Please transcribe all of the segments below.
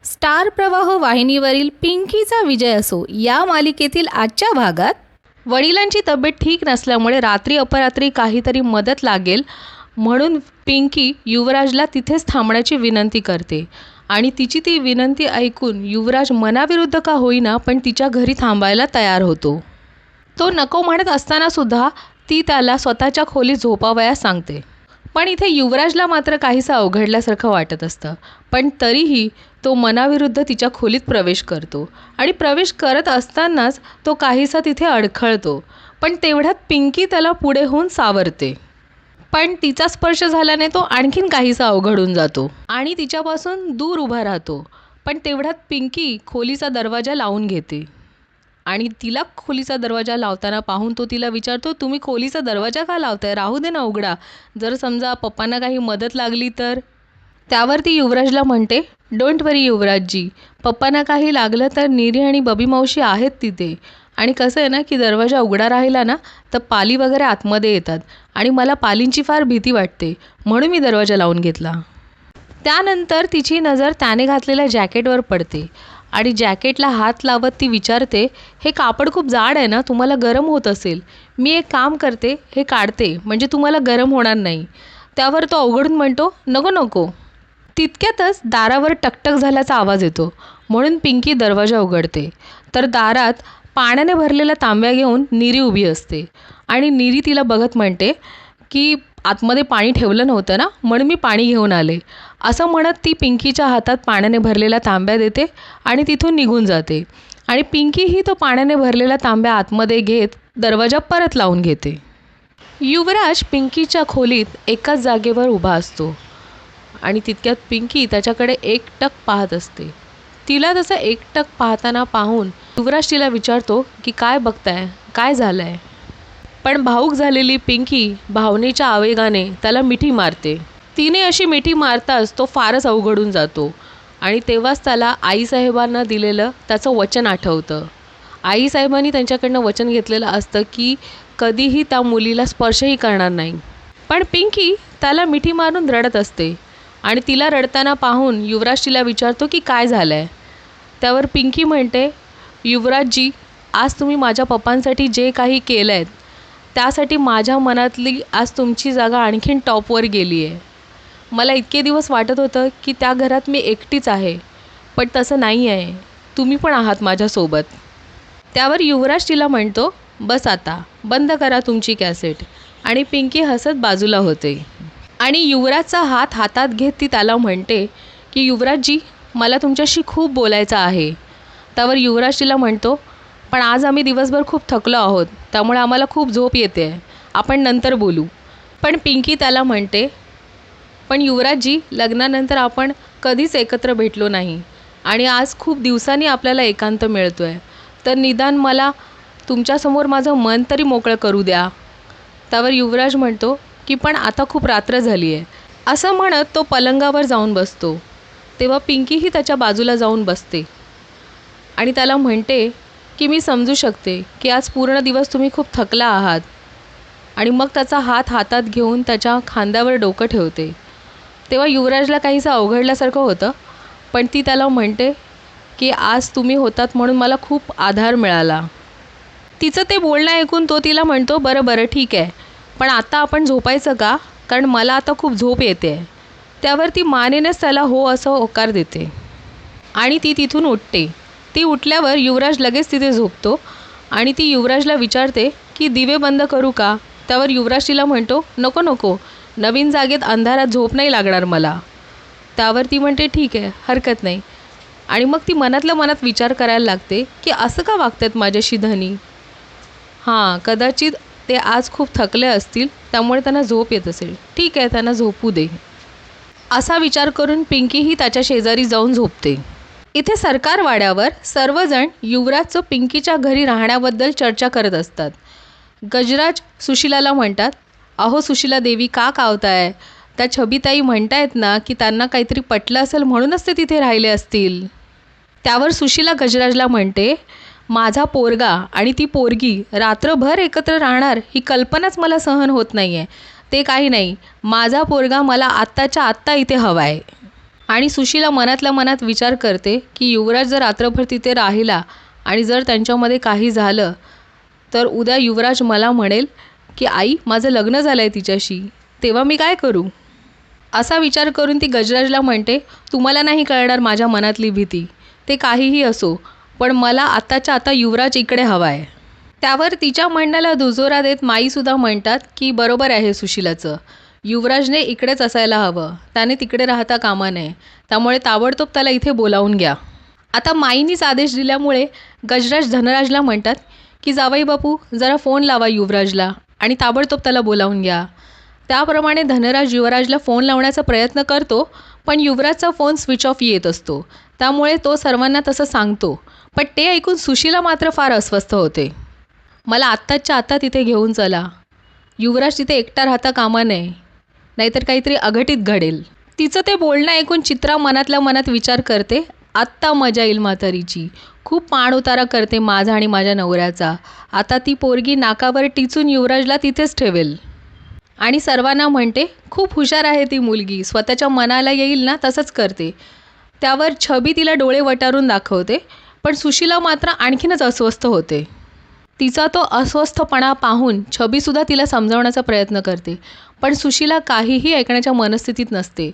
Star प्रवाह वाहिनीवरील पिंकीचा विजय असो या मालिकेतील आजच्या भागात वडिलांची तब्येत ठीक नसल्यामुळे रात्री अपरात्री काहीतरी मदत लागेल म्हणून पिंकी युवराजला तिथेच थांबण्याची विनंती करते आणि तिची ती विनंती ऐकून युवराज मनाविरुद्ध का होईना पण तिच्या घरी थांबायला तयार होतो. तो नको म्हणत असतानासुद्धा ती त्याला स्वतःच्या खोलीत झोपावयास सांगते. पण इथे युवराजला मात्र काहीसं अवघडल्यासारखं वाटत असतं. पण तरीही तो मनाविरुद्ध तिच्या खोलीत प्रवेश करतो आणि प्रवेश करत असतानाच तो काहीसा तिथे अडखळतो. पण तेवढ्यात पिंकी त्याला पुढे होऊन सावरते. पण तिचा स्पर्श झाल्याने तो आणखीन काहीसा अवघडून जातो आणि तिच्यापासून दूर उभा राहतो. पण तेवढ्यात पिंकी खोलीचा दरवाजा लावून घेते आणि तिला खोलीचा दरवाजा लावताना पाहून तो तिला विचारतो, तुम्ही खोलीचा दरवाजा का लावताय? राहू दे ना उघडा. जर समजा पप्पांना काही मदत लागली तर? त्यावर ती युवराजला म्हणते, डोंट वरी युवराजजी, पप्पांना काही लागलं तर नीरी आणि बबी मावशी आहेत तिथे. आणि कसं आहे ना की दरवाजा उघडा राहिला ना तर पाली वगैरे आतमध्ये येतात आणि मला पालींची फार भीती वाटते म्हणून मी दरवाजा लावून घेतला. त्यानंतर तिची नजर त्याने घातलेल्या जॅकेटवर पडते आणि जॅकेटला हात लावत ती विचारते, हे कापड खूप जाड आहे ना, तुम्हाला गरम होत असेल. मी एक काम करते, हे काढते म्हणजे तुम्हाला गरम होणार नाही. त्यावर तो अवघडून म्हणतो, नको नको. तितक्यातच दारावर टकटक झाल्याचा आवाज येतो म्हणून पिंकी दरवाजा उघडते तर दारात पाण्याने भरलेला तांब्या घेऊन नीरी उभी असते आणि नीरी तिला बघत म्हणते की आतमध्ये पाणी ठेवलं नव्हतं ना म्हणून मी पाणी घेऊन आले. असं म्हणत ती पिंकीच्या हातात पाण्याने भरलेला तांब्या देते आणि तिथून निघून जाते आणि पिंकीही तो पाण्याने भरलेला तांब्या आतमध्ये घेत दरवाजा परत लावून घेते. युवराज पिंकीच्या खोलीत एकाच जागेवर उभा असतो आणि तितक्यात पिंकी त्याच्याकडे एकटक पाहत असते. तिला तसं एकटक पाहताना पाहून युवराज तिला विचारतो की काय बघताय, काय झालंय? पण भावूक झालेली पिंकी भावनेच्या आवेगाने त्याला मिठी मारते. तिने अशी मिठी मारताच तो फारच अवघडून जातो आणि तेव्हाच त्याला आईसाहेबांना दिलेलं त्याचं वचन आठवतं. आईसाहेबांनी त्यांच्याकडनं वचन घेतलेलं असतं की कधीही त्या मुलीला स्पर्शही करणार नाही. पण पिंकी त्याला मिठी मारून रडत असते आणि तिला रडताना पाहून युवराज तिला विचारतो की काय झालं आहे? त्यावर पिंकी म्हणते, युवराजजी, आज तुम्ही माझ्या पप्पांसाठी जे काही केलं आहे त्यासाठी माझ्या मनातली आज तुमची जागा आणखीन टॉपवर गेली आहे. मला इतके दिवस वाटत होतं की त्या घरात मी एकटीच आहे, पण तसं नाही आहे, तुम्ही पण आहात माझ्यासोबत. त्यावर युवराज तिला म्हणतो, बस आता, बंद करा तुमची कॅसेट. आणि पिंकी हसत बाजूला होते आणि युवराजचा हात हातात घेत ती त्याला म्हणते की युवराजजी, मला तुमच्याशी खूप बोलायचं आहे. त्यावर युवराज तिला म्हणतो, पण आज आम्ही दिवसभर खूप थकलो आहोत त्यामुळे आम्हाला खूप झोप येते, आपण नंतर बोलू. पण पिंकी त्याला म्हणते, पण युवराजजी, लग्नानंतर आपण कधीच एकत्र भेटलो नाही आणि आज खूप दिवसांनी आपल्याला एकांत मिळतो आहे, तर निदान मला तुमच्यासमोर माझं मन तरी मोकळं करू द्या. त्यावर युवराज म्हणतो की पण आता खूप रात्र झाली आहे. असं म्हणत तो पलंगावर जाऊन बसतो. तेव्हा पिंकीही त्याच्या बाजूला जाऊन बसते आणि त्याला म्हणते की मी समजू शकते की आज पूर्ण दिवस तुम्ही खूप थकला आहात. आणि मग त्याचा हात हातात घेऊन त्याच्या खांद्यावर डोकं ठेवते. तेव्हा युवराजला काहीसं अवघडल्यासारखं होतं, पण ती त्याला म्हणते की आज तुम्ही होतात म्हणून मला खूप आधार मिळाला. तिचं ते बोलणं ऐकून तो तिला म्हणतो, बरं बरं ठीक आहे, पण आता आपण झोपायचं का? कारण मला आता खूप झोप येते. त्यावर ती मानेनेच त्याला हो असं होकार देते आणि ती तिथून उठते. ती उठल्यावर युवराज लगेच तिथे झोपतो आणि ती युवराजला विचारते की दिवे बंद करू का? त्यावर युवराज तिला म्हणतो, नको नको, नवीन जागेत अंधारात झोप नाही लागणार मला. त्यावर ती म्हणते, ठीक आहे, हरकत नाही. आणि मग ती मनातल्या मनात विचार करायला लागते की असं का वागतात माझ्याशी धनी? हां, कदाचित ते आज खूप थकले असतील त्यामुळे त्यांना झोप येत असेल. ठीक आहे, त्यांना झोपू दे. असा विचार करून पिंकीही त्याच्या शेजारी जाऊन झोपते. इथे सरकारवाड्यावर सर्वजण युवराजचं पिंकीच्या घरी राहण्याबद्दल चर्चा करत असतात. गजराज सुशिलाला म्हणतात, अहो सुशिला देवी, का कावताय? त्या छबीताई म्हणतायत ना की त्यांना काहीतरी पटलं असेल म्हणूनच ते तिथे राहिले असतील. त्यावर सुशिला गजराजला म्हणते, माझा पोरगा आणि ती पोरगी रात्रभर एकत्र राहणार ही कल्पनाच मला सहन होत नाही आहे. ते काही नाही, माझा पोरगा मला आत्ताच्या आत्ता इथे हवा आहे. आणि सुशीला मनातल्या मनात विचार करते की युवराज जर रात्रभर तिथे राहिला आणि जर त्यांच्यामध्ये काही झालं तर उद्या युवराज मला म्हणेल की आई माझं लग्न झालं आहे तिच्याशी, तेव्हा मी काय करू. असा विचार करून ती गजराजला म्हणते, तुम्हाला नाही कळणार माझ्या मनातली भीती, ते काहीही असो पण मला आत्ताच्या आता युवराज इकडे हवा आहे. त्यावर तिच्या म्हणण्याला दुजोरा देत माईसुद्धा म्हणतात की बरोबर आहे सुशीलाचं, युवराजने इकडेच असायला हवं, त्याने तिकडे राहता कामा नये, त्यामुळे ताबडतोब त्याला इथे बोलावून घ्या. आता माईनीच आदेश दिल्यामुळे गजराज धनराजला म्हणतात की जावई बापू जरा फोन लावा युवराजला आणि ताबडतोब त्याला बोलावून घ्या. त्याप्रमाणे धनराज युवराजला फोन लावण्याचा प्रयत्न करतो पण युवराजचा फोन स्विच ऑफ येत असतो, त्यामुळे तो सर्वांना तसं सांगतो. पण ते ऐकून सुशीला मात्र फार अस्वस्थ होते. मला आत्ताच्या आत्ता तिथे घेऊन चला, युवराज तिथे एकटा राहता कामा नये, नाहीतर काहीतरी अघटित घडेल. तिचं ते बोलणं ऐकून चित्रा मनातल्या मनात विचार करते, आत्ता मजा येईल म्हातारीची, खूप पाण उतारा करते माझा आणि माझ्या नवऱ्याचा, आता ती पोरगी नाकावर टिचून युवराजला तिथेच ठेवेल. आणि सर्वांना म्हणते खूप हुशार आहे ती मुलगी, स्वतःच्या मनाला येईल ना तसंच करते. त्यावर छबी तिला डोळे वटारून दाखवते पण सुशीला मात्र आणखीनच अस्वस्थ होते. तिचा तो अस्वस्थपणा पाहून छबीसुद्धा तिला समजावण्याचा प्रयत्न करते पण सुशीला काहीही ऐकण्याच्या मनस्थितीत नसते.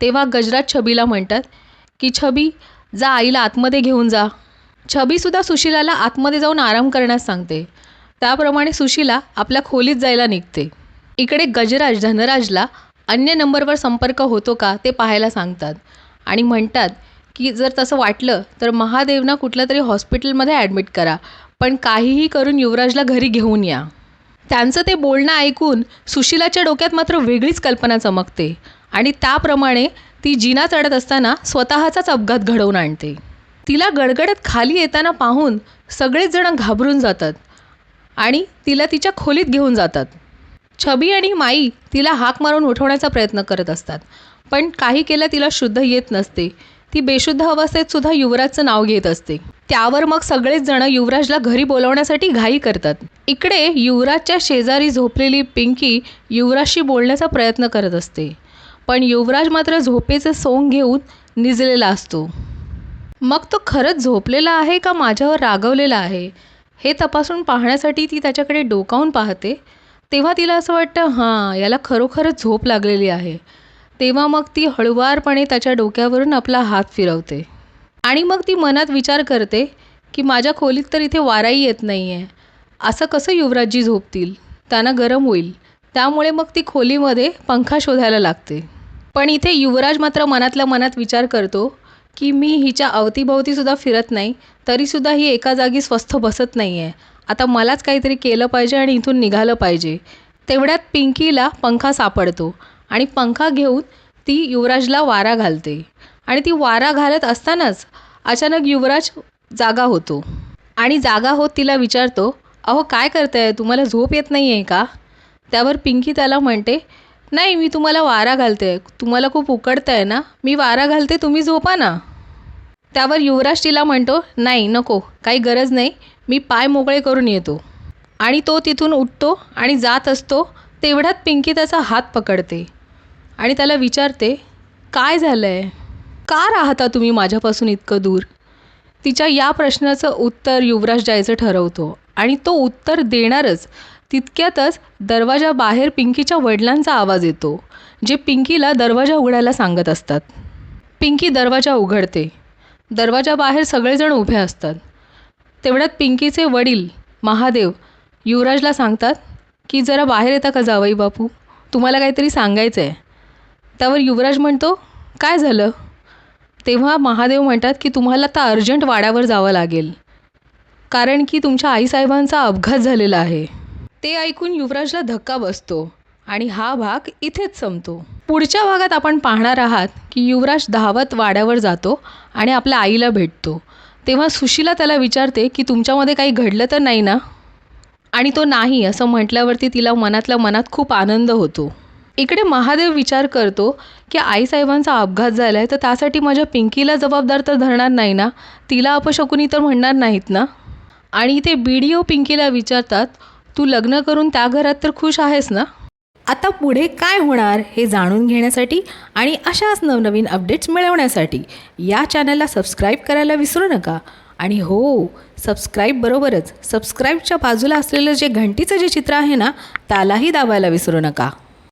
तेव्हा गजराज छबीला म्हणतात की छबी जा आईला आतमध्ये घेऊन जा. छबीसुद्धा सुशीलाला आतमध्ये जाऊन आराम करण्यास सांगते. त्याप्रमाणे सुशीला आपल्या खोलीत जायला निघते. इकडे गजराज धनराजला अन्य नंबरवर संपर्क होतो का ते पाहायला सांगतात आणि म्हणतात की जर तसं वाटलं तर महादेवना कुठल्या तरी हॉस्पिटलमध्ये ॲडमिट करा, पण काहीही करून युवराजला घरी घेऊन या. त्यांचं ते बोलणं ऐकून सुशीलाच्या डोक्यात मात्र वेगळीच कल्पना चमकते आणि त्याप्रमाणे ती जिना चढत असताना स्वतःचाच अपघात घडवून आणते. तिला गडगडत खाली येताना पाहून सगळेच जण घाबरून जातात आणि तिला तिच्या खोलीत घेऊन जातात. छबी आणि माई तिला हाक मारून उठवण्याचा प्रयत्न करत असतात पण काही केलं तिला शुद्ध येत नसते. ती बेशुद्ध अवस्थेत सुद्धा युवराजचं नाव घेत असते. त्यावर मग सगळेच जण युवराजला घरी बोलावण्यासाठी घाई करतात. इकडे युवराजच्या शेजारी झोपलेली पिंकी युवराजशी बोलण्याचा प्रयत्न करत असते पण युवराज मात्र झोपेचं सोंग घेऊन निजलेला असतो. मग तो खरंच झोपलेला आहे का माझ्यावर रागवलेला आहे हे तपासून पाहण्यासाठी ती त्याच्याकडे डोकावून पाहते. तेव्हा तिला असं वाटतं हां याला खरोखरच झोप लागलेली आहे. तेव्हा मग ती हळुवारपणे त्याच्या डोक्यावरून आपला हात फिरवते आणि मग ती मनात विचार करते की माझ्या खोलीत तर इथे वाराही येत नाही आहे, असं कसं युवराजजी झोपतील, त्यांना गरम होईल. त्यामुळे मग ती खोलीमध्ये पंखा शोधायला लागते. पण इथे युवराज मात्र मनातल्या मनात विचार करतो की मी हिच्या अवतीभवतीसुद्धा फिरत नाही तरीसुद्धा ही एका जागी स्वस्थ बसत नाही आहे, आता मलाच काहीतरी केलं पाहिजे आणि इथून निघालं पाहिजे. तेवढ्यात पिंकीला पंखा सापडतो आणि पंखा घेऊन ती युवराजला वारा घालते आणि ती वारा घालत असतानाच अचानक युवराज जागा होतो आणि जागा होत तिला विचारतो, अहो काय करताय, तुम्हाला झोप येत नाही आहे का. त्यावर पिंकी त्याला म्हणते, नाही मी तुम्हाला वारा घालते, तुम्हाला खूप उकडतं आहे ना, मी वारा घालते, तुम्ही झोपा ना. त्यावर युवराज तिला म्हणतो, नाही नको, काही गरज नाही, मी पाय मोकळे करून येतो. आणि तो तिथून उठतो आणि जात असतो. तेवढ्यात पिंकी त्याचा हात पकडते आणि त्याला विचारते, काय झालं आहे, का राहता तुम्ही माझ्यापासून इतकं दूर. तिच्या या प्रश्नाचं उत्तर युवराज द्यायचं ठरवतो आणि तो उत्तर देणारच तितक्यातच दरवाजाबाहेर पिंकीच्या वडिलांचा आवाज येतो, जे पिंकीला दरवाजा उघडायला सांगत असतात. पिंकी दरवाजा उघडते. दरवाजाबाहेर सगळेजण उभे असतात. तेवढ्यात पिंकीचे वडील महादेव युवराजला सांगतात की जरा बाहेर येता का जावई बापू, तुम्हाला काहीतरी सांगायचं आहे. त्यावर युवराज म्हणतो, काय झालं. तेव्हा महादेव म्हणतात की तुम्हाला आता अर्जंट वाड्यावर जावं लागेल, कारण की तुमच्या आईसाहेबांचा अपघात झालेला आहे. ते ऐकून युवराजला धक्का बसतो आणि हा भाग इथेच संपतो. पुढच्या भागात आपण पाहणार आहात की युवराज धावत वाड्यावर जातो आणि आपल्या आईला भेटतो. तेव्हा सुशीला त्याला विचारते की तुमच्यामध्ये काही घडलं तर नाही ना. आणि तो नाही असं म्हटल्यावरती तिला मनातल्या मनात खूप आनंद होतो. इकडे महादेव विचार करतो की आईसाहेबांचा अपघात झाला आहे तर त्यासाठी माझ्या पिंकीला जबाबदार तर धरणार नाही ना, तिला अपशकुनी तर म्हणणार नाहीत ना. आणि ते BDO पिंकीला विचारतात, तू लग्न करून त्या घरात तर खुश आहेस ना. आता पुढे काय होणार हे जाणून घेण्यासाठी आणि अशाच नवनवीन अपडेट्स मिळवण्यासाठी या चॅनलला सबस्क्राईब करायला विसरू नका. आणि हो, सबस्क्राईब बरोबरच सबस्क्राईबच्या बाजूला असलेलं जे घंटीचं जे चित्र आहे ना, त्यालाही दाबायला विसरू नका.